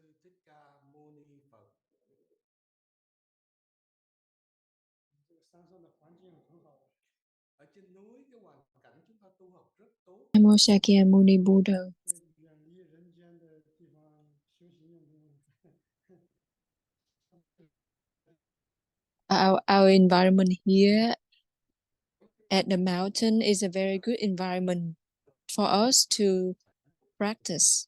Sư Thích Ca Mâu Ni Phật. Ở trên núi cái hoàn cảnh chúng ta tu học rất tốt. Namo Shakyamuni Buddha. Our environment here at the mountain is a very good environment for us to practice.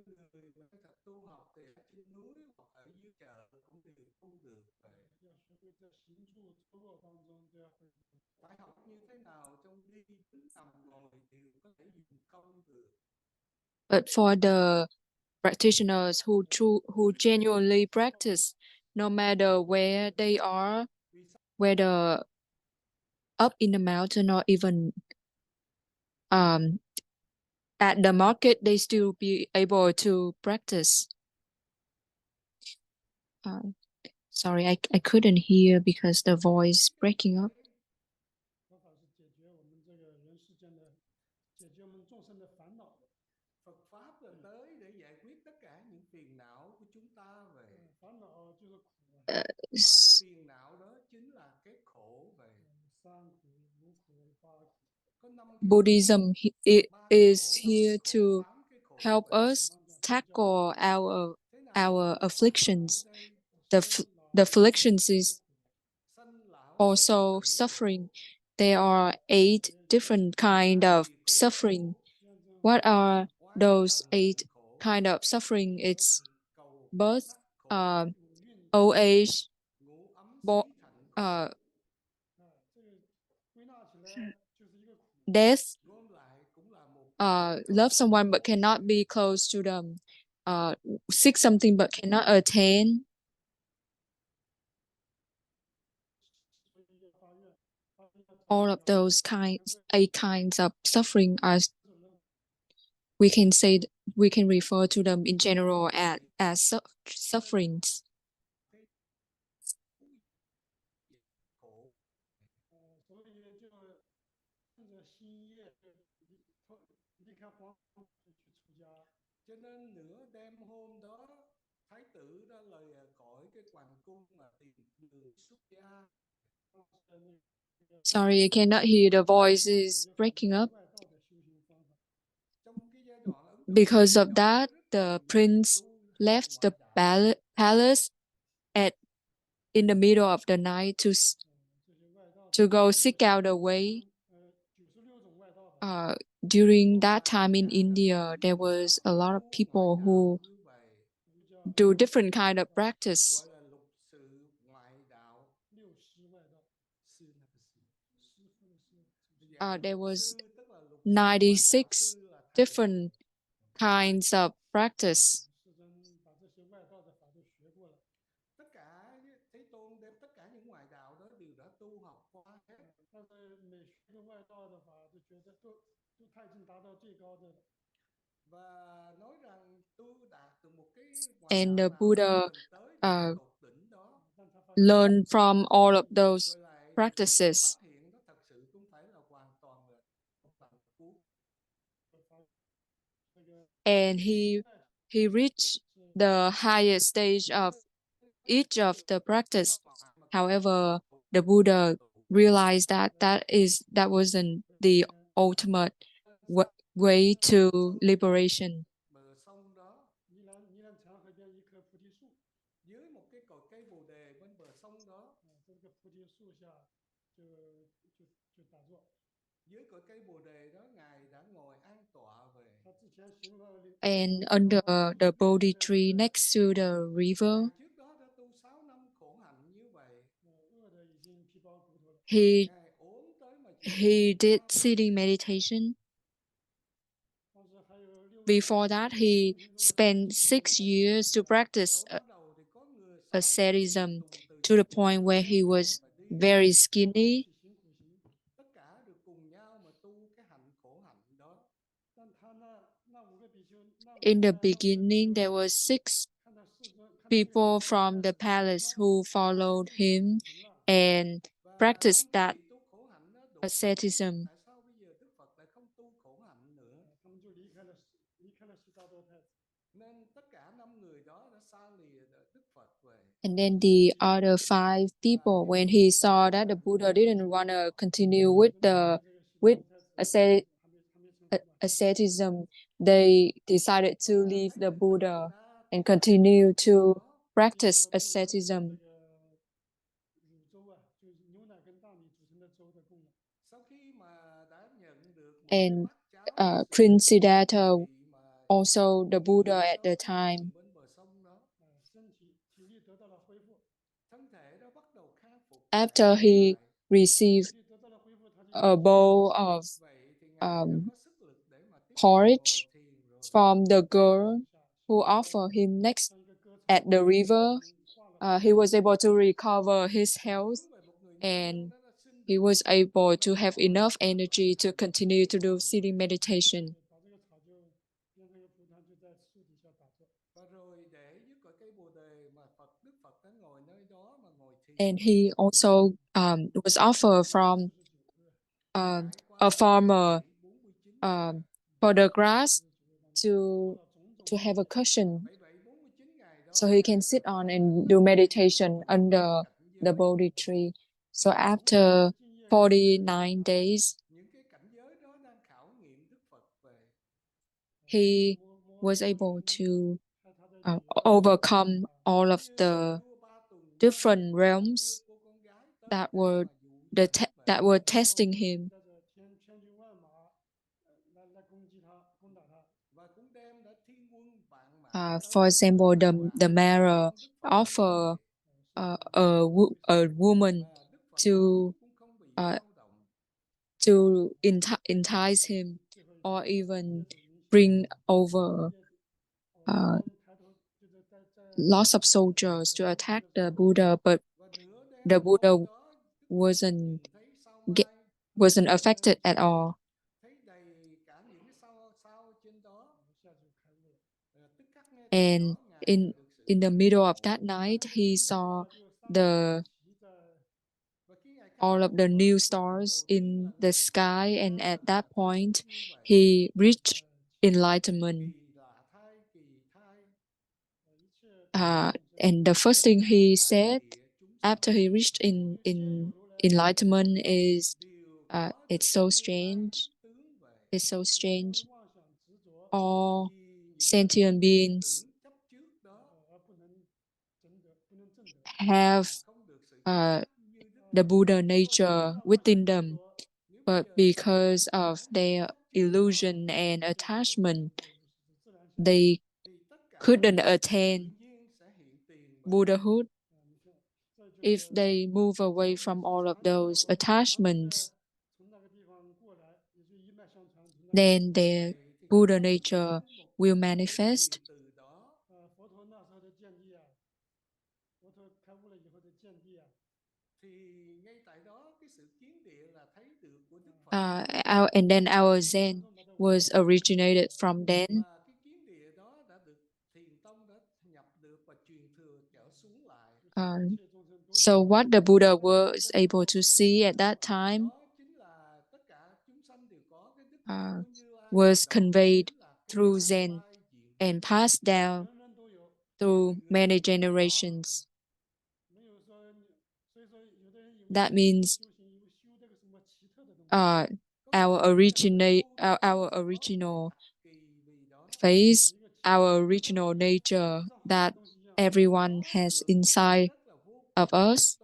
Người mà thật tu học thì ở trên núi hoặc ở dưới chợ cũng đều tu được vậy. Phải học như thế nào trong đi đứng nằm ngồi đều có thể dùng công được. But for the practitioners who genuinely practice, no matter where they are, whether up in the mountain or even at the market, they still be able to practice. Sorry, I couldn't hear because the voice breaking up. Phật pháp là tới để giải quyết tất cả những phiền não của chúng ta về. Phiền não đó chính là cái khổ về. Buddhism is here to help us tackle our afflictions. The afflictions is also suffering. There are 8 different kind of suffering. What are those 8 kind of suffering? It's birth, old age, death, love someone but cannot be close to them, seek something but cannot attain. All of those 8 kinds of suffering are, we can refer to them in general as sufferings. Cho nên nửa đêm hôm đó thái tử đã lời cõi cái hoàng cung mà tìm đường xuất gia. Sorry, I cannot hear, the voice is breaking up. Because of that, the prince left the palace in the middle of the night to go seek out a way. During that time in India, there was a lot of people who do different kind of practice. There was 96 different kinds of practice. Tất cả Thế Tôn đem tất cả những ngoại đạo đó đều đã tu học qua hết. Và nói rằng tôi đạt từ một cái ngoại And đạo the Buddha tột đỉnh đó. Learned from all of those practices. And he reached the highest stage of each of the practice. However, the Buddha realized that that wasn't the ultimate way to liberation. Dưới một cái cội cây bồ đề bên bờ sông đó. Dưới cội cây bồ đề đó ngài đã ngồi an tọa về. And under the Bodhi tree next to the river, Trước đó đã tu 6 năm khổ hạnh như vậy. he did sitting meditation. Before that, he spent 6 years to practice asceticism to the point where he was very skinny. In the beginning, there were 6 people from the palace who followed him and Và practiced trong cái that vị tu khổ hạnh đó đủ thấy asceticism. tại sao bây giờ Đức Phật lại không tu khổ hạnh nữa. Nên tất cả 5 người đó đã xa lìa Đức Phật về. And then the other 5 people, when he saw that the Buddha didn't want to continue with asceticism, they decided to Và leave Thái the tử Đạt Buddha Đa and tức là continue người to đó. practice asceticism. Sau khi mà đã nhận được một cái And bát cháo xương Prince của một Siddhartha, vị mà also the Buddha at the sống time, bên bờ sông đó, thân thể đó bắt đầu khang phục, after he lại. received a bowl of Vậy thì ngài đã có sức lực để mà tiếp tục ngồi porridge thiền rồi. from the girl who offered him next at the river, he was able to recover his health Hướng về một người nông dân and đó đã xin he được was able to cơm have gạo enough và energy to continue to do sitting meditation. và rồi để dưới cội cây bồ đề mà Đức Phật đã ngồi nơi đó mà ngồi thiền. And he also was offered from a farmer for the grass to have a cushion so he can sit on and do meditation under the Bodhi tree. So after 49 days, he was able to overcome all of the different realms that were testing him. For example, the Mara offer a woman to entice him, or even bring over lots of soldiers to attack the Buddha, but the Buddha wasn't affected at all. And in the middle of that night, he saw all of the new stars in the sky, and at that point, he reached enlightenment. And the first thing he said after he reached in enlightenment is, it's so strange. It's so strange. All sentient beings have the Buddha nature within them, but because of their illusion and attachment, they couldn't attain Buddhahood. If they move away from all of those attachments, then their Buddha nature will manifest. And then our Zen was originated from then. So what the Buddha was able to see at that time was conveyed through Zen and passed down through many generations. That means our original face, our original nature that everyone has inside of us.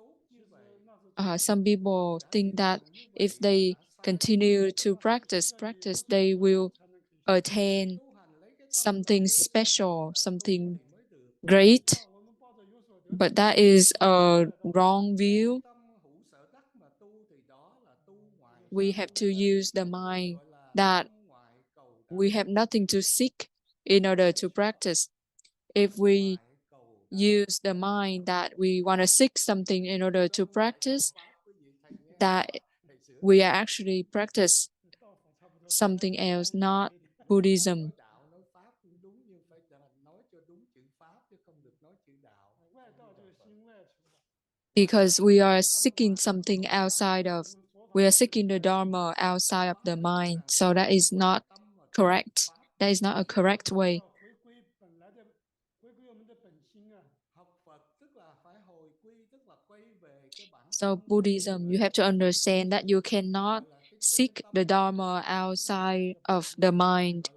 Some people think that if they continue to practice, they will attain something special, something great. But that is a wrong view. We have to use the mind that we have nothing to seek in order to practice. If we use the mind that we want to seek something in order to practice, that we are actually practice something else, not Buddhism. because we are seeking something outside of, we are seeking the Dharma outside of the mind. So that is not correct. That is not a correct way. So Buddhism, you have to understand that you cannot seek the Dharma outside of the mind.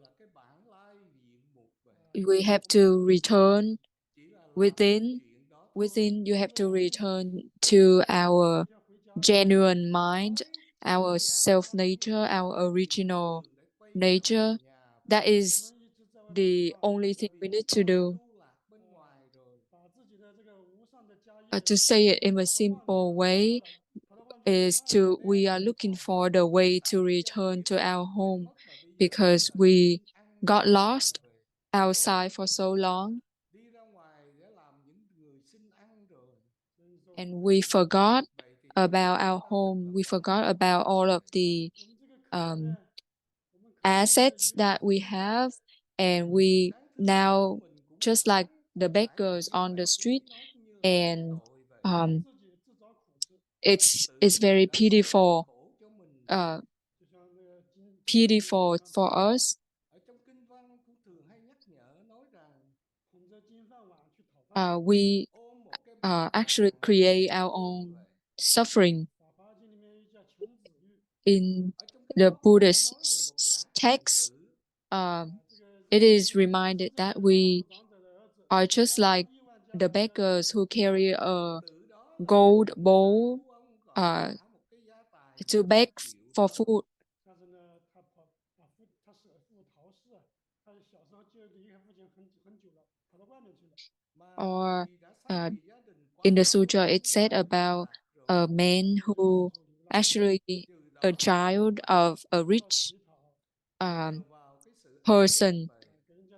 We have to return within. Within, you have to return to our genuine mind, our self nature, our original nature. That is the only thing we need to do. To say it in a simple way is we are looking for the way to return to our home because we got lost outside for so long and we forgot about our home. We forgot about all of the assets that we have, and we now just like the beggars on the street, and it's very pitiful, pitiful for us. We actually create our own suffering. In the Buddhist text, it is reminded that we are just like the beggars who carry a gold bowl to beg for food. Or in the sutra, it said about a man who actually a child of a rich person,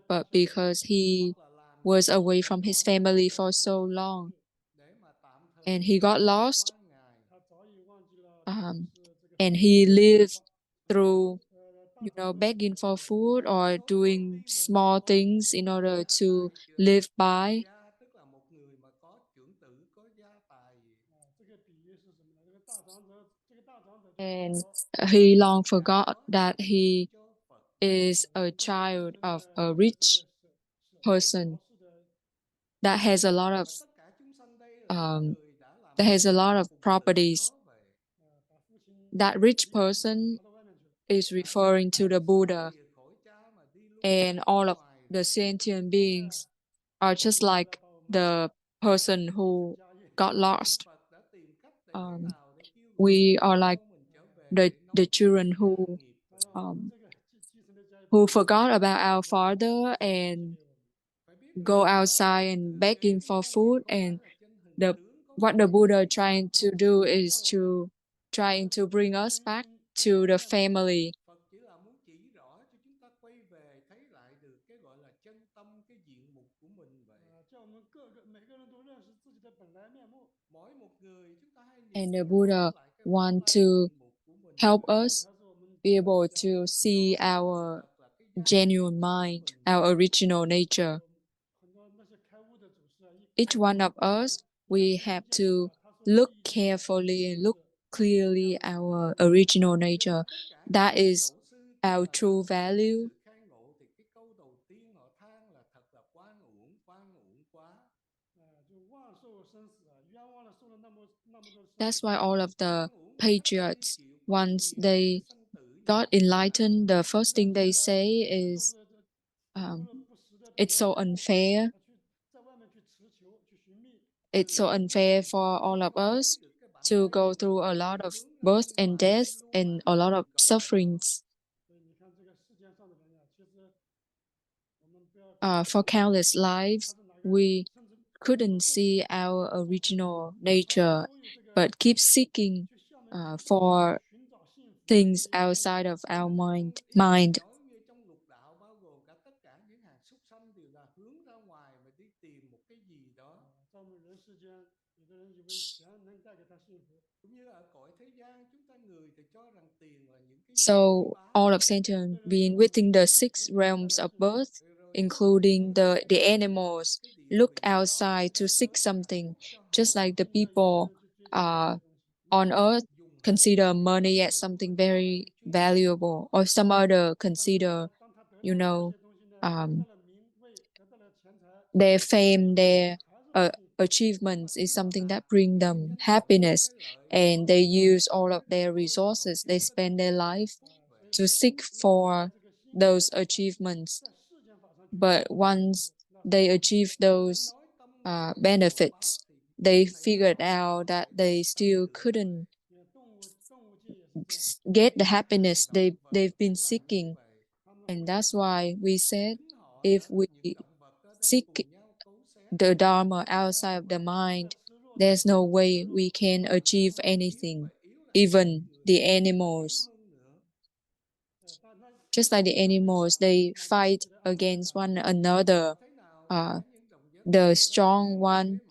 but because he was away from his family for so long and he got lost, and he lived through begging for food or doing small things in order to live by. And he long forgot that he is a child of a rich person that has a lot of properties. That rich person is referring to the Buddha, and all of the sentient beings are just like the person who got lost. We are like the children who forgot about our father and go outside and begging for food, and what the Buddha trying to do is trying to bring us back to the family. And the Buddha want to help us be able to see our genuine mind, our original nature. Each one of us, we have to look carefully and look clearly our original nature. That is our true value. That's why all of the patriots, once they got enlightened, the first thing they say is, it's so unfair. It's so unfair for all of us to go through a lot of birth and death and a lot of sufferings. For countless lives, we couldn't see our original nature, but keep seeking for things outside of our mind. So all of sentient being within the 6 realms of birth, including the animals, look outside to seek something, just like the people on earth consider money as something very valuable, or some other consider, um, their fame, their achievements is something that bring them happiness, and they use all of their resources, they spend their life to seek for those achievements. But once they achieve those benefits, they figured out that they still couldn't get the happiness they've been seeking. And that's why we said, if we seek the Dharma outside of the mind, there's no way we can achieve anything. Even the animals, just like the animals, they fight against one another. The strong one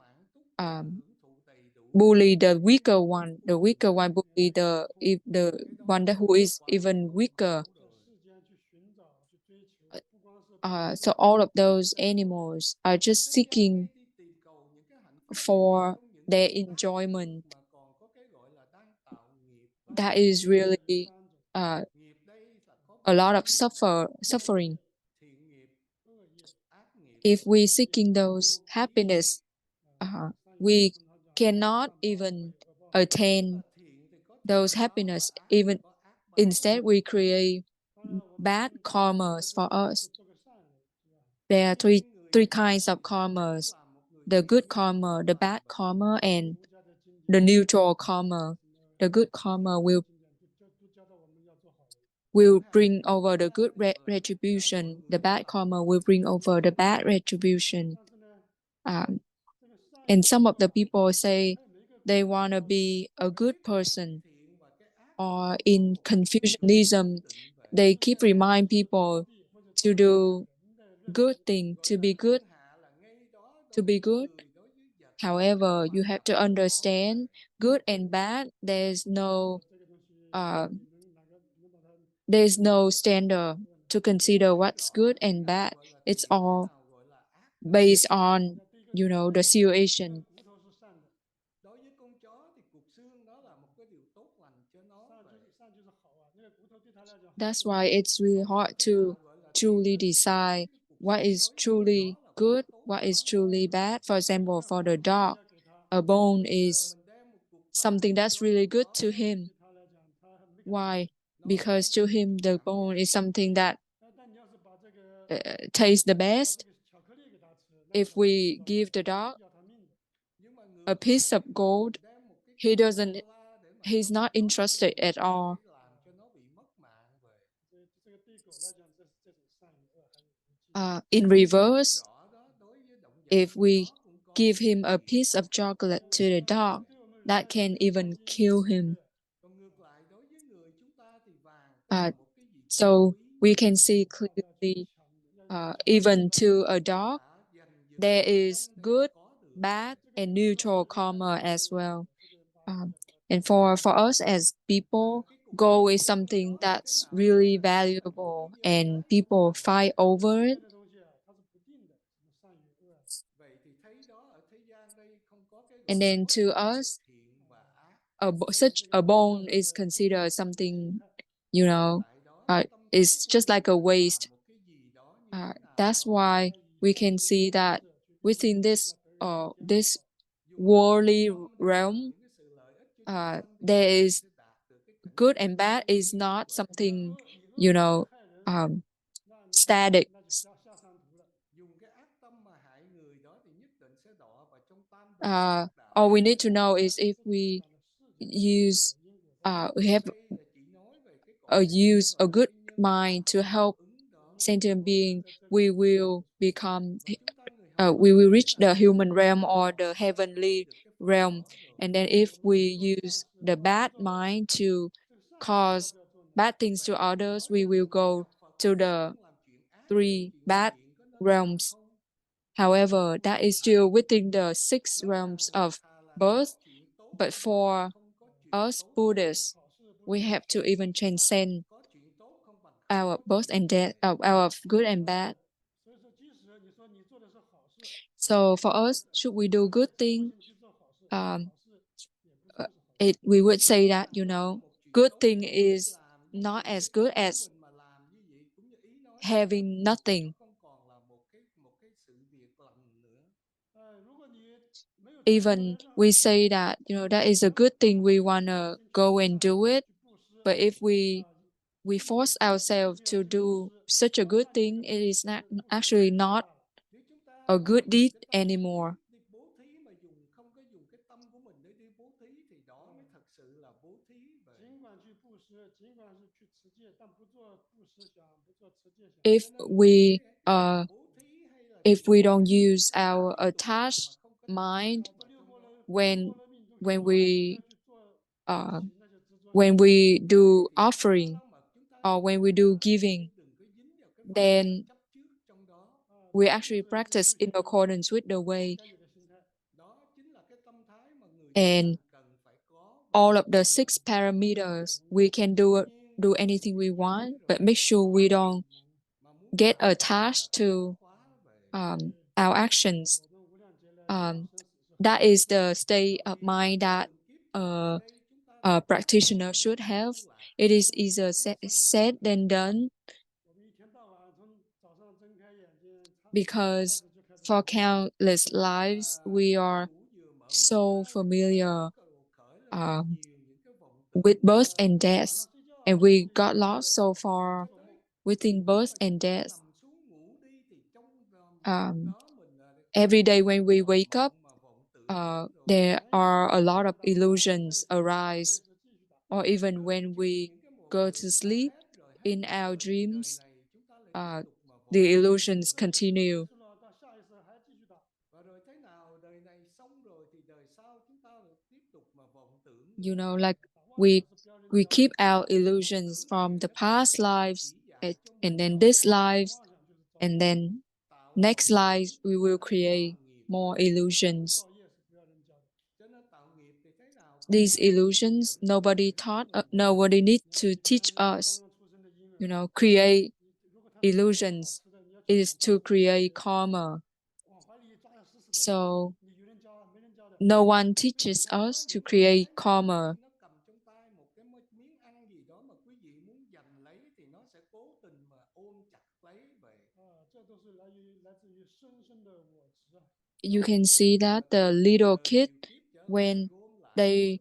bully the weaker one. The weaker one bully the one that who is even weaker. So all of those animals are just seeking for their enjoyment. That is really a lot of suffering. If we seeking those happiness, we cannot even attain those happiness. Even instead, we create bad karmas for us. There are three kinds of karmas: the good karma, the bad karma, and the neutral karma. The good karma will bring over the good retribution. The bad karma will bring over the bad retribution. And some of the people say they want to be a good person, or in Confucianism, they keep remind people to do good thing, to be good, to be good. However, you have to understand good and bad. There's no standard to consider what's good and bad. It's all based on, the situation. That's why it's really hard to truly decide what is truly good, what is truly bad. For example, for the dog, a bone is something that's really good to him. Why? Because to him, the bone is something that tastes the best. If we give the dog a piece of gold, he's not interested at all. In reverse, if we give him a piece of chocolate to the dog, that can even kill him. So we can see clearly, even to a dog, there is good, bad, and neutral karma as well. And for us as people, gold is something that's really valuable, and people fight over it. And then to us, such a bone is considered something, it's just like a waste. That's why we can see that within this worldly realm, there is good and bad is not something, static. All we need to know is if we use use a good mind to help sentient being, we will reach the human realm or the heavenly realm. And then if we use the bad mind to cause bad things to others, we will go to the three bad realms. However, that is still within the six realms of birth. But for us Buddhists, we have to even transcend our birth and death, our good and bad. So for us, should we do good thing? We would say that, good thing is not as good as having nothing. Even we say that, that is a good thing, we want to go and do it. But if we force ourselves to do such a good thing, it is not actually not a good deed anymore. Không có dùng cái tâm của mình để đi bố thí thì đó mới thật sự là bố thí. If we if we don't use our attached mind when we when we do offering or when we do giving, then we actually practice in accordance with the way. And all of the 6 parameters, we can do anything we want, but make sure we don't get attached to our actions. That is the state of mind that a practitioner should have. It is easier said than done, because for countless lives we are so familiar with birth and death, and we got lost so far within birth and death. Every day when we wake up, there are a lot of illusions arise, or even when we go to sleep in our dreams, the illusions continue. Like we keep our illusions from the past lives, and then this life, and then next life we will create more illusions. These illusions, nobody needs to teach us. Create illusions is to create karma. So no one teaches us to create karma. You can see that the little kid, when they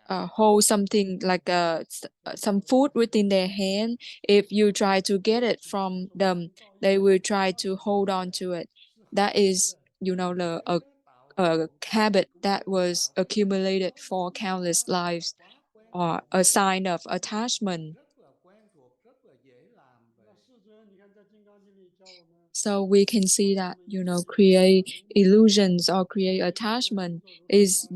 hold something like some food within their hand, if you try to get it from them, they will try to hold on to it. That is, a habit that was accumulated for countless lives, or a sign of attachment. So we can see that, create illusions or create attachment is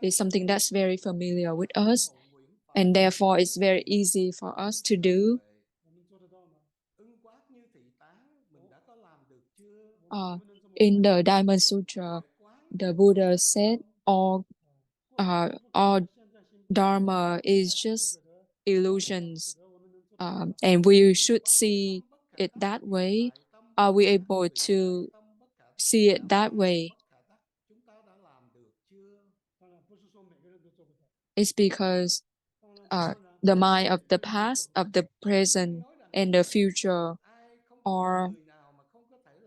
something that's very familiar with us, and therefore it's very easy for us to do. In the Diamond Sutra, the Buddha said all Dharma is just illusions, and we should see it that way. Are we able to see it that way? It's because the mind of the past, of the present, and the future are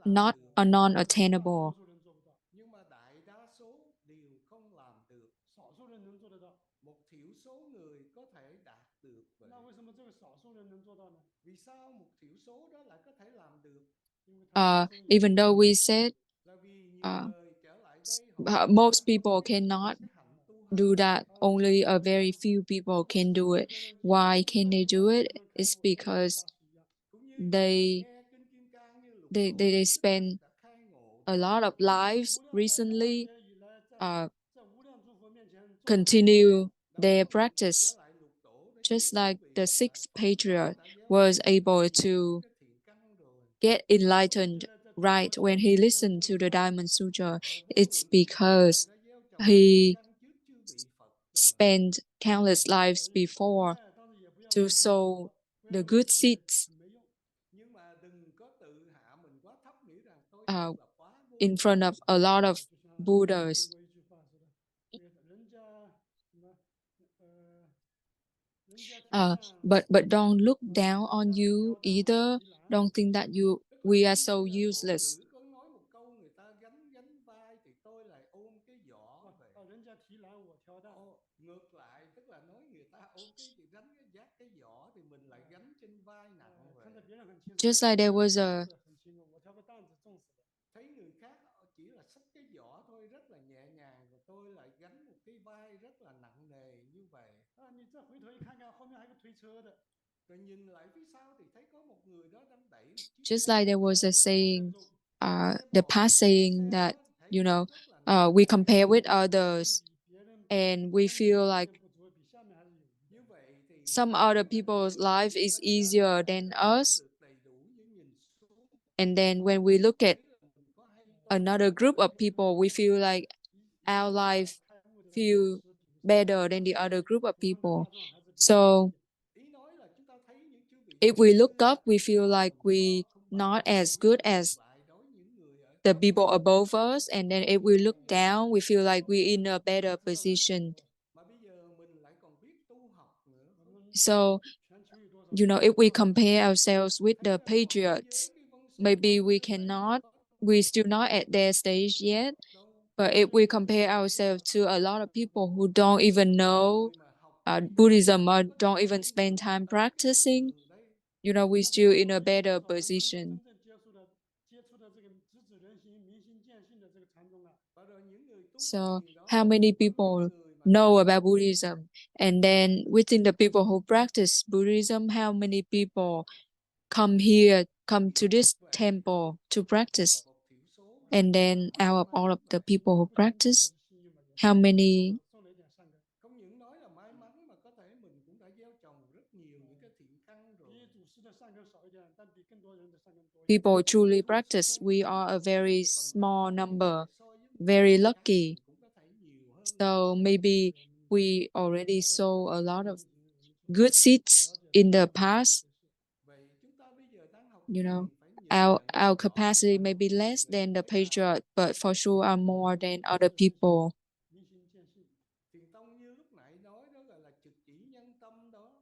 non-attainable. Even though we said most people cannot do that, only a very few people can do it. Why can they do it? It's because they spend a lot of lives recently continue their practice, just like the sixth patriarch was able to get enlightened right when he listened to the Diamond Sutra. It's because he spent countless lives before to sow the good seeds. in front of a lot of Buddhas. But don't look down on you either. Don't think that we are so useless. Có nói một câu người ta gánh gánh vai thì tôi lại ôm cái giỏ về. Ngược lại, tức là nói người ta ôm cái gánh cái vác cái giỏ thì mình lại gánh trên vai nặng về. Just like there was a thấy người khác chỉ là xách cái giỏ thôi rất là nhẹ nhàng, rồi tôi lại gánh một cái vai rất là nặng nề như vậy. Rồi nhìn lại phía sau thì thấy có một người đó đang đẩy một chiếc just like there was a saying, the past saying that, we compare with others and we feel like some other people's life is easier than us. And then when we look at another group of people, we feel like our life feel better than the other group of people. So if we look up, we feel like we not as good as the people above us. And then if we look down, we feel like we're in a better position. So, if we compare ourselves with the patriots, maybe we're still not at their stage yet. But if we compare ourselves to a lot of people who don't even know Buddhism or don't even spend time practicing, we're still in a better position. So how many people know about Buddhism? And then within the people who practice Buddhism, how many people come to this temple to practice? And then out of all of the people who practice, how many people truly practice? We are a very small number, very lucky. So maybe we already sow a lot of good seeds in the past. Our capacity may be less than the patriot, but for sure are more than other people. Thiền tông như lúc nãy nói đó gọi là trực chỉ nhân tâm đó,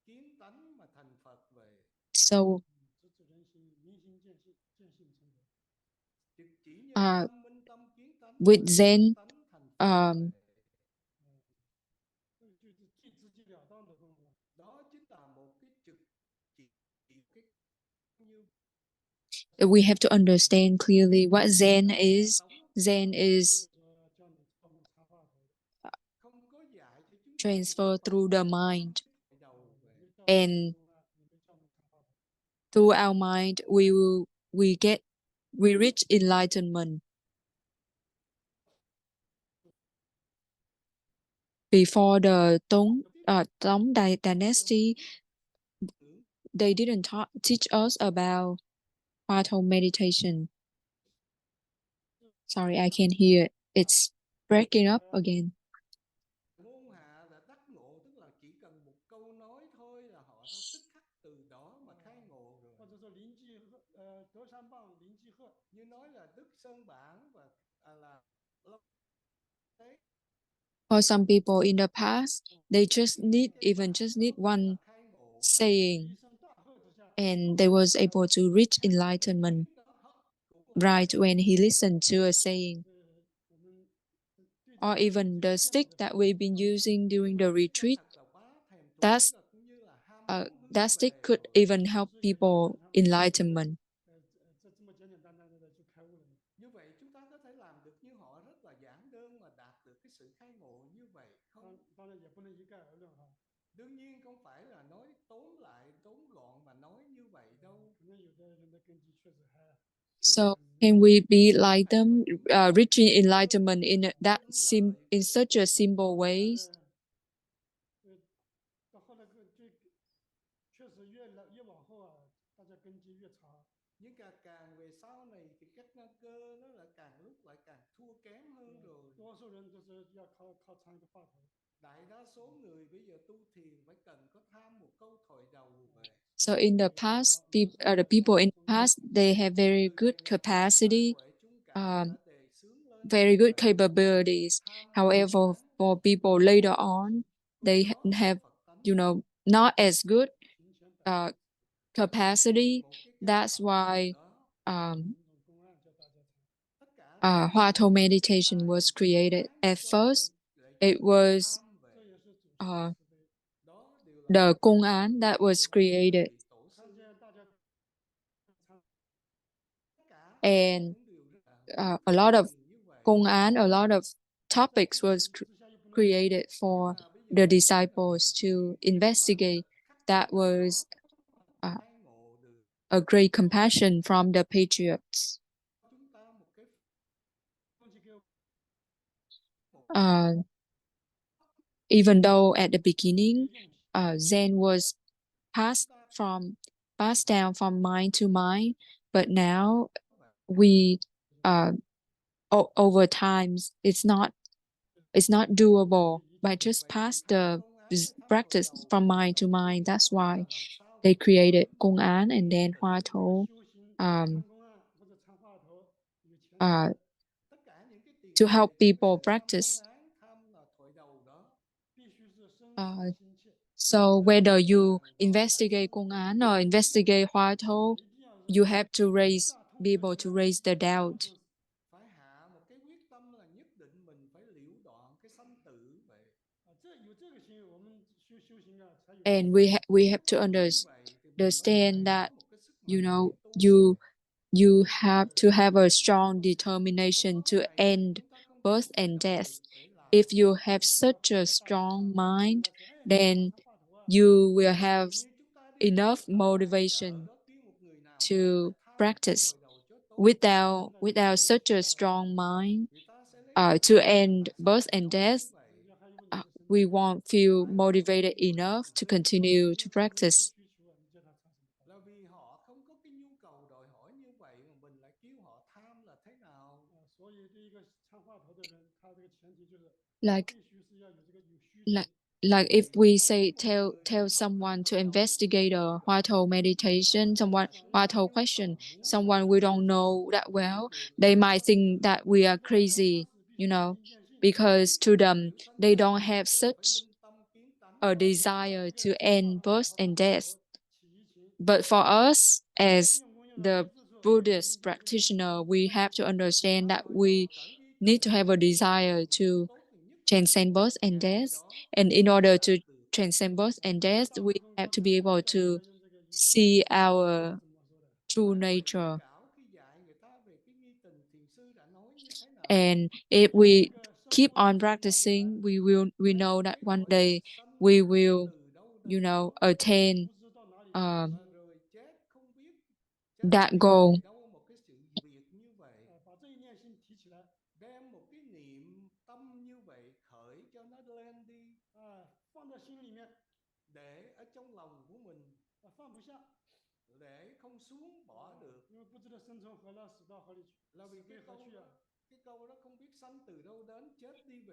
kiến tánh mà thành Phật về. So, with Zen, we have to understand clearly what Zen is. Zen is transfer through the mind, and through our mind we reach enlightenment. Before the Tong dynasty, they didn't teach us about heart home meditation. Sorry, I can't hear. It's breaking up again. For some people in the past, they just need one saying, and they was able to reach enlightenment right when he listened to a saying. Or even the stick that we've been using during the retreat, that stick could even help people enlightenment. So can we be like them, reaching enlightenment in such a simple way? Nhưng càng về sau này thì cách cơ nó lại càng lúc lại càng thua kém hơn rồi. Đại đa số người bây giờ tu thiền phải cần có tham một câu thoại đầu về. So in the past, the people in the past, they have very good capacity, very good capabilities. However, for people later on, they have, not as good capacity. That's why Hoa Thou meditation was created. At first, it was the Công án that was created. And a lot of Công án, a lot of topics was created for the disciples to investigate. That was a great compassion from the patriots. Even though at the beginning, Zen was passed down from mind to mind, but now we over time it's not doable by just pass the practice from mind to mind. That's why they created Công án and then Hoa Thou to help people practice. So whether you investigate Công án or investigate Hoa Thou, you have to be able to raise the doubt. And we have to understand that, you have to have a strong determination to end birth and death. If you have such a strong mind, then you will have enough motivation to practice. Without such a strong mind to end birth and death, we won't feel motivated enough to continue to practice. Like if we say tell someone to investigate a Hoa Thou meditation, Hoa Thou question, someone we don't know that well, they might think that we are crazy, because to them they don't have such a desire to end birth and death. But for us, as the Buddhist practitioner, we have to understand that we need to have a desire to transcend birth and death. And in order to transcend birth and death, we have to be able to see our true nature. And if we keep on practicing, we know that one day we will, attain that goal.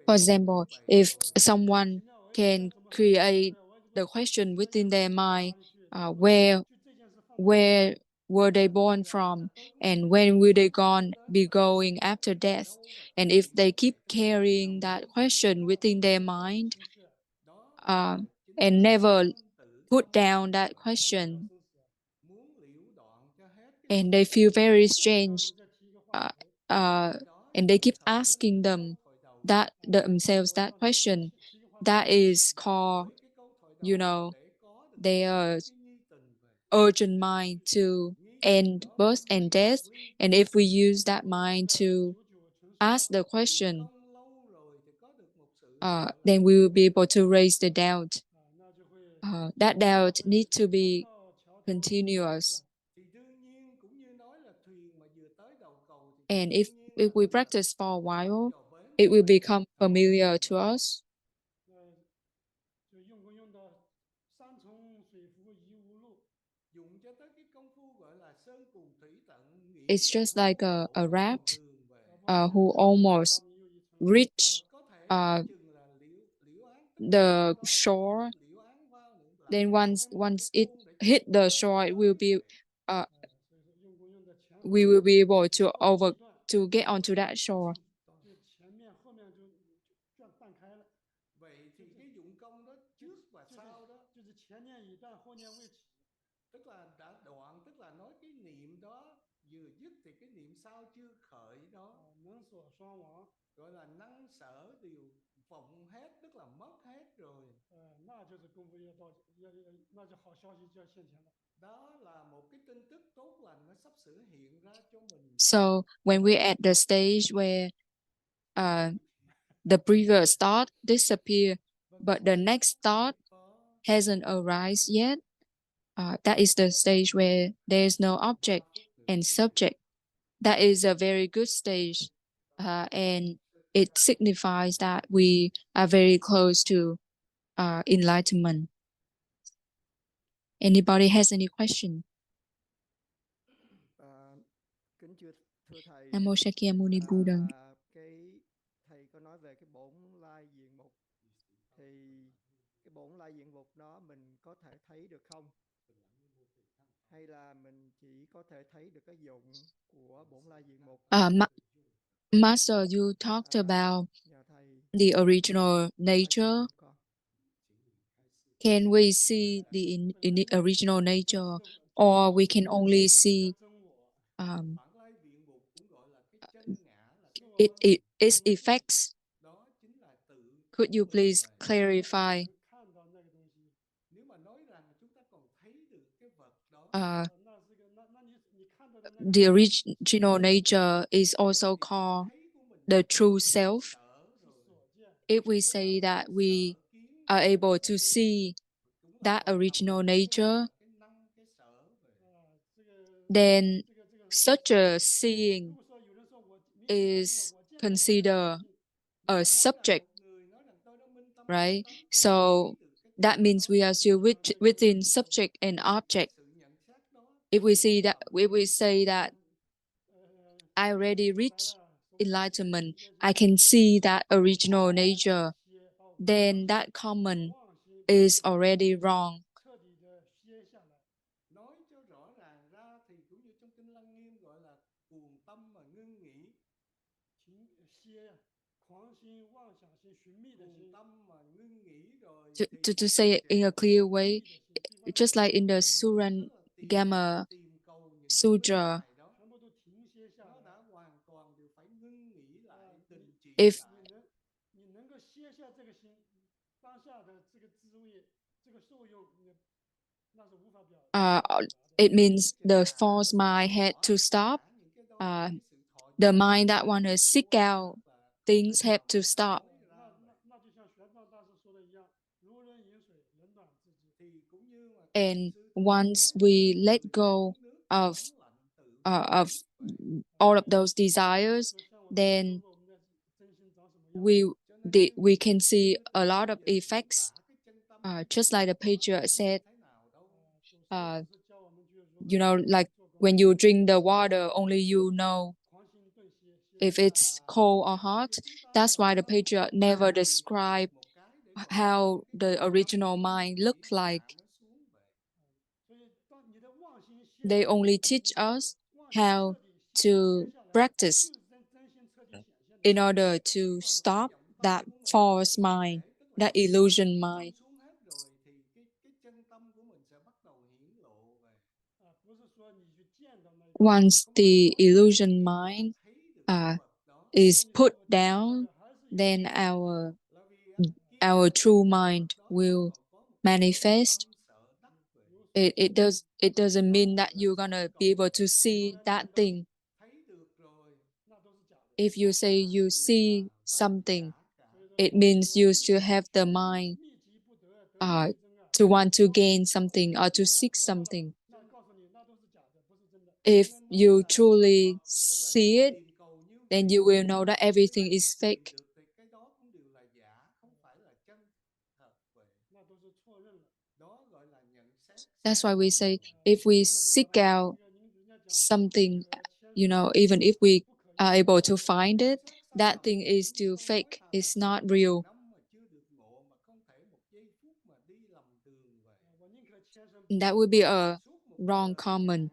For example, if someone can create the question within their mind, where were they born from, and when will they be going after death? And if they keep carrying that question within their mind, and never put down that question, and they feel very strange, and they keep asking themselves that question, that is called, their urgent mind to end birth and death. And if we use that mind to ask the question, then we will be able to raise the doubt. That doubt needs to be continuous. And if we practice for a while, it will become familiar to us. It's just like a rat who almost reached the shore, Then once it hit the shore, it will be we will be able to get onto that shore. Vậy thì cái dụng công đó trước và sau đó, tức là đã đoạn, tức là nói cái niệm đó vừa dứt thì cái niệm sau chưa khởi đó, gọi là năng sở đều vọng hết, tức là mất hết rồi. Đó là một cái tin tức tốt lành nó sắp sửa hiện ra cho mình. So when we're at the stage where the previous thought disappear, but the next thought hasn't arisen yet, that is the stage where there is no object and subject. That is a very good stage, and it signifies that we are very close to enlightenment. Anybody has any question? Kính thưa thầy, Namo Shakyamuni Buddha. cái thầy có nói về cái bổn lai diện mục, thì cái bổn lai diện mục đó mình có thể thấy được không? Hay là mình chỉ có thể thấy được cái dụng của bổn lai diện mục? Master, you talked about the original nature. Can we see the original nature, or we can only see its effects? Could you please clarify? The original nature is also called the true self. If we say that we are able to see that original nature, then such a seeing is considered a subject, right? So that means we are still within subject and object. If we say that I already reached enlightenment, I can see that original nature, then that comment is already wrong. Nói cho rõ ràng ra thì cũng như trong kinh Lăng Nghiêm gọi là cuồng tâm mà ngưng nghĩ. To say it in a clear way, just like in the Surangama Sutra, if it means the false mind had to stop. The mind that want to seek out things have to stop. And once we let go of all of those desires, then we can see a lot of effects. Just like the patriarch said, like when you drink the water, only you know if it's cold or hot. That's why the patriarch never described how the original mind looked like. They only teach us how to practice in order to stop that false mind, that illusion mind. Once the illusion mind is put down, then our true mind will manifest. It doesn't mean that you're gonna be able to see that thing. If you say you see something, it means you still have the mind to want to gain something or to seek something. If you truly see it, then you will know that everything is fake. That's why we say if we seek out something, even if we are able to find it, that thing is still fake. It's not real. That would be a wrong comment.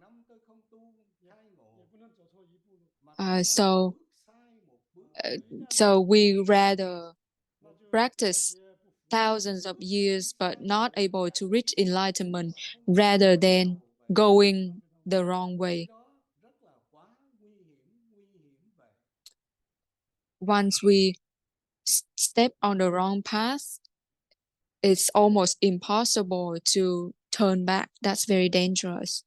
So we rather practice thousands of years but not able to reach enlightenment rather than going the wrong way. Once we step on the wrong path, it's almost impossible to turn back. That's very dangerous.